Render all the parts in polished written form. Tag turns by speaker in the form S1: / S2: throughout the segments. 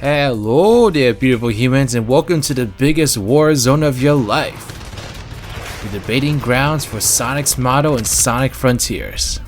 S1: Hello there, beautiful humans, and welcome to the biggest war zone of your life. The debating grounds for Sonic's motto and Sonic Frontiers.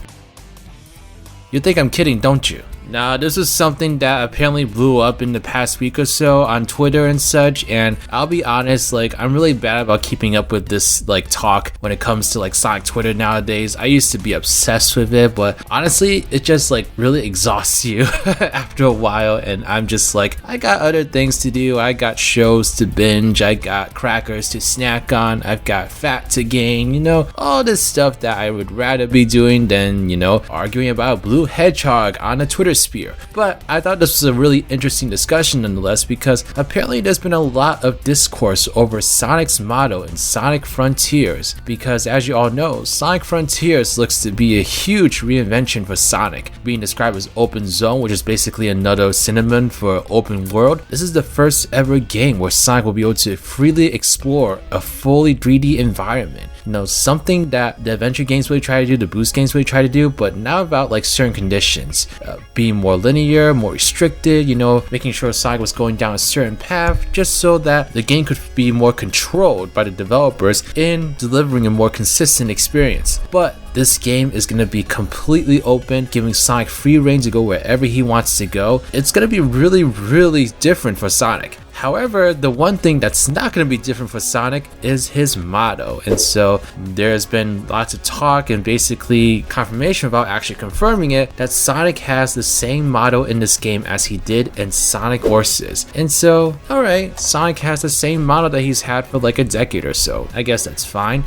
S1: You think I'm kidding, don't you? Nah, this is something that apparently blew up in the past week or so on Twitter and such, and I'll be honest, I'm really bad about keeping up with this talk when it comes to Sonic Twitter nowadays. I used to be obsessed with it, but honestly, it just really exhausts you after a while, and I'm just I got other things to do. I got shows to binge, I got crackers to snack on, I've got fat to gain, all this stuff that I would rather be doing than, arguing about Blue Hedgehog on a Twitter sphere. But I thought this was a really interesting discussion nonetheless, because apparently there's been a lot of discourse over Sonic's motto and Sonic Frontiers, because as you all know, Sonic Frontiers looks to be a huge reinvention for Sonic, being described as open zone, which is basically another synonym for open world. This is the first ever game where Sonic will be able to freely explore a fully 3D environment. Something that the adventure games really try to do, the boost games really try to do, but now about certain conditions, being more linear, more restricted, making sure Sonic was going down a certain path, just so that the game could be more controlled by the developers in delivering a more consistent experience. But this game is going to be completely open, giving Sonic free reign to go wherever he wants to go. It's going to be really, really different for Sonic. However, the one thing that's not going to be different for Sonic is his motto, and so there's been lots of talk and basically confirmation about actually confirming it that Sonic has the same motto in this game as he did in Sonic Forces. And so, alright, Sonic has the same motto that he's had for a decade or so. I guess that's fine.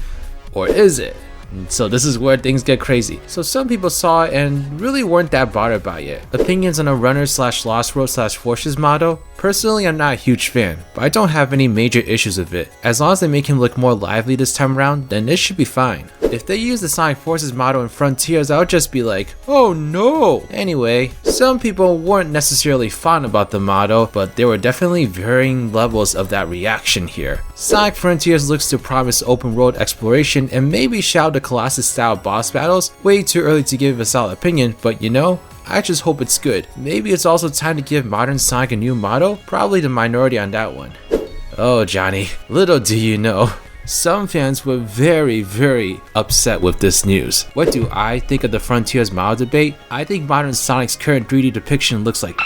S1: Or is it? So this is where things get crazy. So some people saw it and really weren't that bothered by it. Opinions on a runner / Lost Road / Forces motto? Personally, I'm not a huge fan, but I don't have any major issues with it. As long as they make him look more lively this time around, then this should be fine. If they use the Sonic Forces motto in Frontiers, I would just be oh no! Anyway, some people weren't necessarily fond about the motto, but there were definitely varying levels of that reaction here. Sonic Frontiers looks to promise open world exploration and maybe shout the Colossus style boss battles. Way too early to give a solid opinion, but I just hope it's good. Maybe it's also time to give modern Sonic a new motto? Probably the minority on that one. Oh Johnny, little do you know, some fans were very, very upset with this news. What do I think of the Frontiers motto debate? I think modern Sonic's current 3D depiction looks like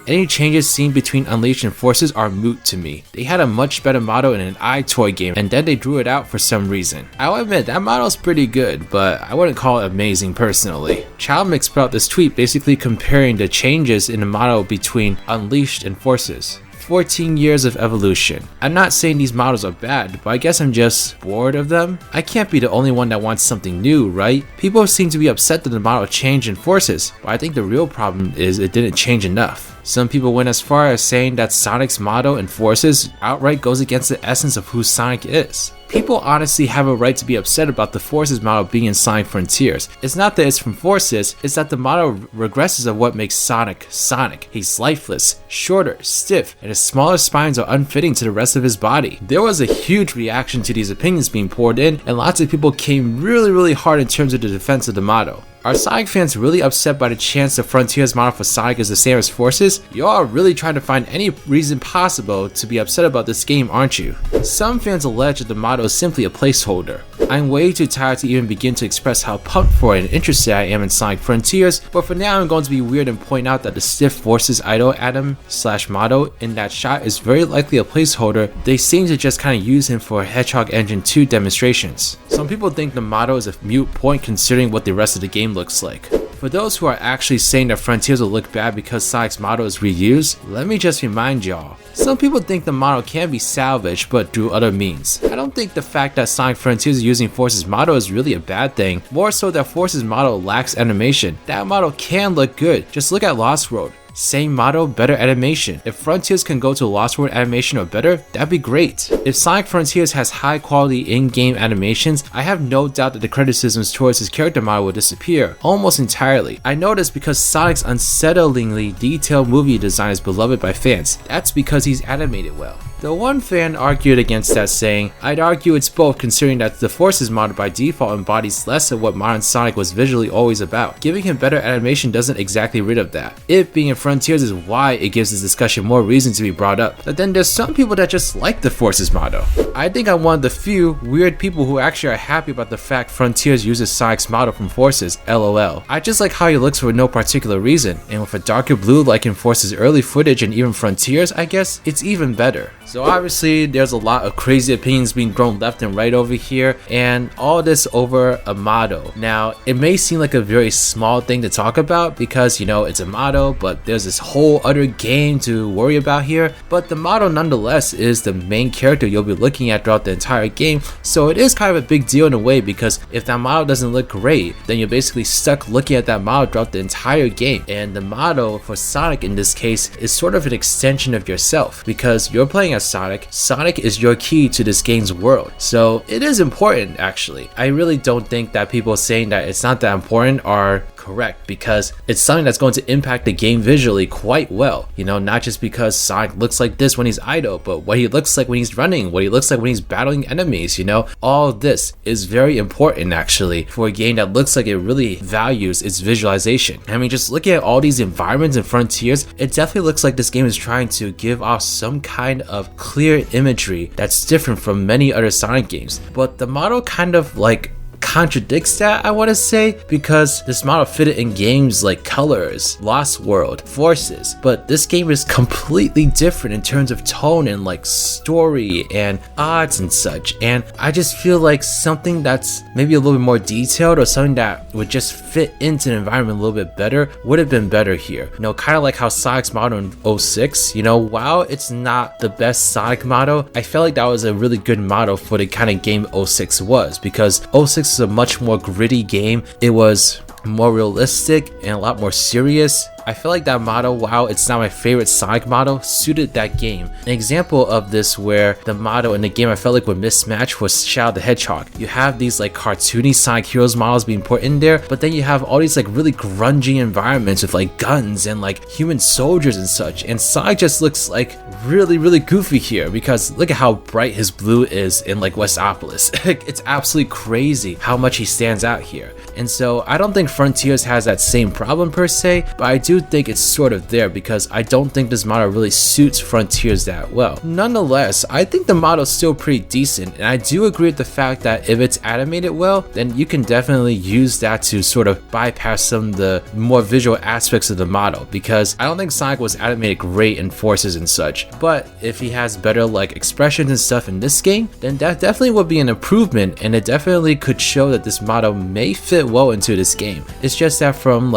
S1: any changes seen between Unleashed and Forces are moot to me. They had a much better motto in an iToy game, and then they drew it out for some reason. I'll admit, that motto's pretty good, but I wouldn't call it amazing personally. Childmix put out this tweet basically comparing the changes in the motto between Unleashed and Forces. 14 years of evolution. I'm not saying these models are bad, but I guess I'm just bored of them. I can't be the only one that wants something new, right? People seem to be upset that the model changed in Forces, but I think the real problem is it didn't change enough. Some people went as far as saying that Sonic's motto in Forces outright goes against the essence of who Sonic is. People honestly have a right to be upset about the Forces motto being in Sonic Frontiers. It's not that it's from Forces, it's that the motto regresses of what makes Sonic Sonic. He's lifeless, shorter, stiff, and his smaller spines are unfitting to the rest of his body. There was a huge reaction to these opinions being poured in, and lots of people came really hard in terms of the defense of the motto. Are Sonic fans really upset by the chance the Frontiers motto for Sonic is the same as Forces? Y'all are really trying to find any reason possible to be upset about this game, aren't you? Some fans allege that the motto is simply a placeholder. I'm way too tired to even begin to express how pumped for and interested I am in Sonic Frontiers, but for now I'm going to be weird and point out that the stiff Forces idol atom / motto in that shot is very likely a placeholder. They seem to just kinda use him for Hedgehog Engine 2 demonstrations. Some people think the motto is a moot point considering what the rest of the game looks like. For those who are actually saying that Frontiers will look bad because Sonic's motto is reused, let me just remind y'all. Some people think the motto can be salvaged, but through other means. I don't think the fact that Sonic Frontiers is using Forces motto is really a bad thing, more so that Forces motto lacks animation. That motto can look good, just look at Lost Road. Same motto, better animation. If Frontiers can go to Lost World animation or better, that'd be great. If Sonic Frontiers has high quality in-game animations, I have no doubt that the criticisms towards his character model will disappear, almost entirely. I know this because Sonic's unsettlingly detailed movie design is beloved by fans. That's because he's animated well. The one fan argued against that, saying, "I'd argue it's both, considering that the Forces mod by default embodies less of what modern Sonic was visually always about. Giving him better animation doesn't exactly rid of that. It being in Frontiers is why it gives this discussion more reason to be brought up. But then there's some people that just like the Forces model. I think I'm one of the few weird people who actually are happy about the fact Frontiers uses Sonic's model from Forces, lol. I just like how he looks for no particular reason, and with a darker blue like in Forces early footage and even Frontiers, I guess, it's even better." So obviously there's a lot of crazy opinions being thrown left and right over here, and all this over a motto. Now it may seem like a very small thing to talk about because, you know, it's a motto, but there's this whole other game to worry about here. But the motto nonetheless is the main character you'll be looking at throughout the entire game, so it is kind of a big deal in a way, because if that motto doesn't look great, then you're basically stuck looking at that motto throughout the entire game. And the motto for Sonic in this case is sort of an extension of yourself, because you're playing as Sonic. Sonic is your key to this game's world, so it is important. Actually, I really don't think that people saying that it's not that important are correct, because it's something that's going to impact the game visually quite well. You know, not just because Sonic looks like this when he's idle, but what he looks like when he's running, what he looks like when he's battling enemies. You know, all of this is very important actually for a game that looks like it really values its visualization. I mean, just looking at all these environments and Frontiers, it definitely looks like this game is trying to give off some kind of clear imagery that's different from many other Sonic games. But the model kind of like contradicts that, I want to say, because this model fitted in games like Colors, Lost World, Forces, but this game is completely different in terms of tone and like story and odds and such. And I just feel like something that's maybe a little bit more detailed, or something that would just fit into the environment a little bit better, would have been better here. You know, kind of like how Sonic's model in 06, you know, while it's not the best Sonic model, I felt like that was a really good model for the kind of game 06 was, because 06 is a much more gritty game. It was more realistic and a lot more serious. I feel like that model, while it's not my favorite Sonic model, suited that game. An example of this where the model in the game I felt like would mismatch was Shadow the Hedgehog. You have these like cartoony Sonic Heroes models being put in there, but then you have all these like really grungy environments with like guns and like human soldiers and such, and Sonic just looks like really goofy here, because look at how bright his blue is in like Westopolis. It's absolutely crazy how much he stands out here. And so I don't think Frontiers has that same problem per se, but I do think it's sort of there, because I don't think this model really suits Frontiers that well. Nonetheless, I think the model is still pretty decent, and I do agree with the fact that if it's animated well, then you can definitely use that to sort of bypass some of the more visual aspects of the model, because I don't think Sonic was animated great in Forces and such. But if he has better like expressions and stuff in this game, then that definitely would be an improvement, and it definitely could show that this model may fit well into this game. It's just that from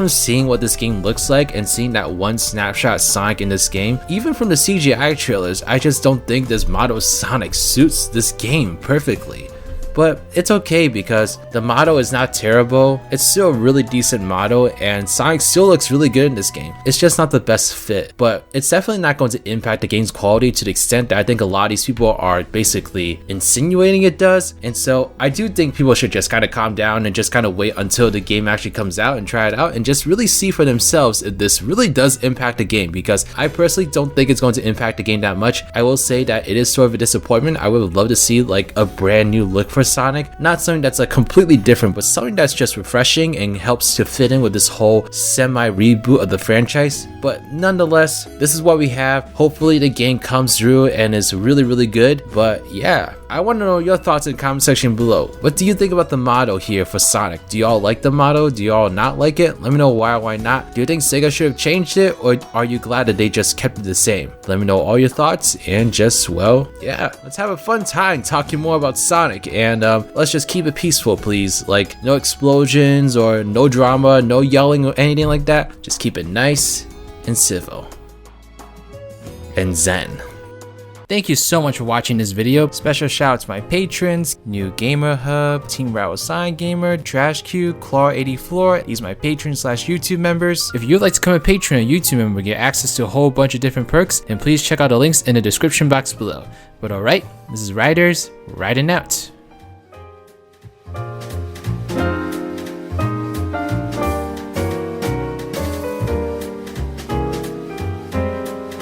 S1: seeing what this game looks like and seeing that one snapshot Sonic in this game, even from the CGI trailers, I just don't think this model Sonic suits this game perfectly. But it's okay, because the model is not terrible. It's still a really decent model, and Sonic still looks really good in this game. It's just not the best fit, but it's definitely not going to impact the game's quality to the extent that I think a lot of these people are basically insinuating it does. And so I do think people should just kind of calm down and just kind of wait until the game actually comes out and try it out and just really see for themselves if this really does impact the game, because I personally don't think it's going to impact the game that much. I will say that it is sort of a disappointment. I would love to see like a brand new look for Sonic, not something that's like completely different, but something that's just refreshing and helps to fit in with this whole semi reboot of the franchise. But nonetheless, this is what we have. Hopefully the game comes through and is really good. But yeah, I want to know your thoughts in the comment section below. What do you think about the model here for Sonic? Do y'all like the model? Do y'all not like it? Let me know why not. Do you think Sega should have changed it, or are you glad that they just kept it the same? Let me know all your thoughts, and just, well, yeah, let's have a fun time talking more about Sonic, and let's just keep it peaceful, please. Like, no explosions or no drama, no yelling or anything like that. Just keep it nice and civil and zen. Thank you so much for watching this video. Special shout out to my patrons, New Gamer Hub, Team Rattle Sign Gamer, Trash Q, Claw84. These are my patrons / YouTube members. If you'd like to become a patron or YouTube member and get access to a whole bunch of different perks, then please check out the links in the description box below. But alright, this is Riders, riding out.